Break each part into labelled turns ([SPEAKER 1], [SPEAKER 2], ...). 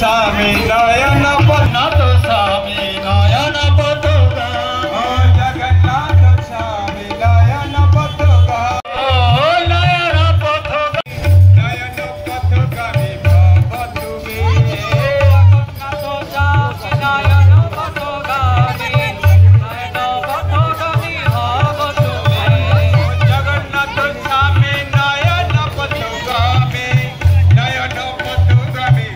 [SPEAKER 1] Swami Nayan पन्नाथ Swami Nayan पतुगा Jagannath Swami Nayan पतुगा Nayan पतुगा Nayan पतुगामी भवतुमे Jagannath Swami Nayan पतुगामी Nayan पतुगामी भवतुमे Jagannath Swami Nayan पतुगामी Nayan पतुगामी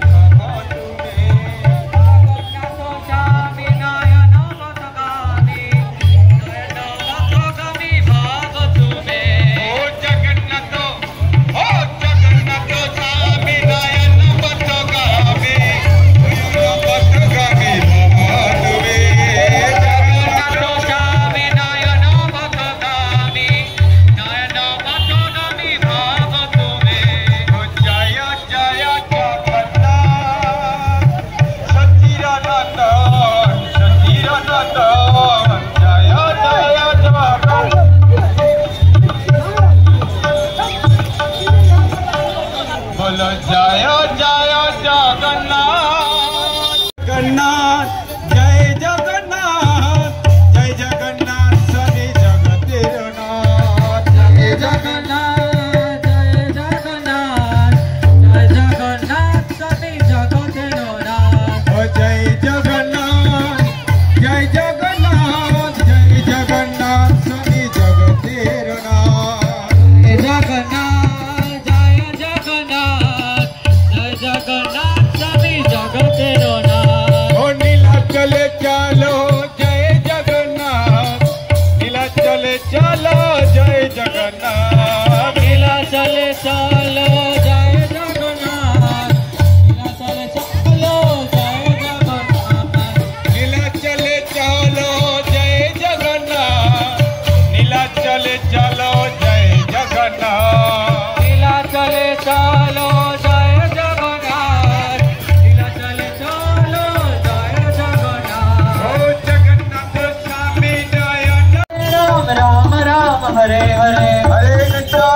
[SPEAKER 2] Hare Hare Hare Krishna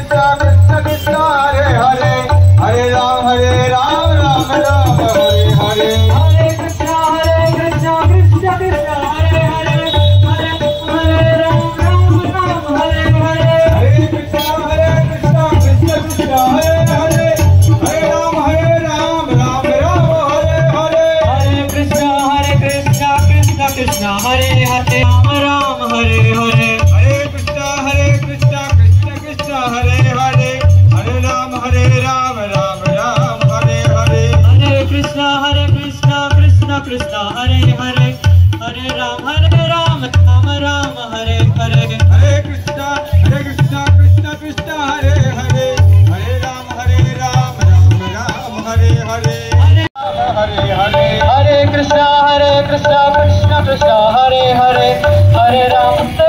[SPEAKER 2] Krishna Krishna Hare Hare Hare Ram Ram Ram Hare Hare Hare Krishna Krishna Krishna Hare Hare Hare Hare Ram Ram Hare Hare Hare Krishna Krishna Krishna Hare Hare Hare Ram Ram Hare Hare Hare Krishna Krishna Krishna Hare Hare Ram Ram Hare Hare Hare Hare Hare Ram Ram Ram Hare Hare Hare Krishna Krishna Krishna Hare Hare Hare Ram Ram Ram Hare Hare Hare Krishna Krishna Krishna Hare Hare Hare Ram Ram Hare Hare Hare Hare Hare Krishna Krishna Krishna Hare Hare Hare Ram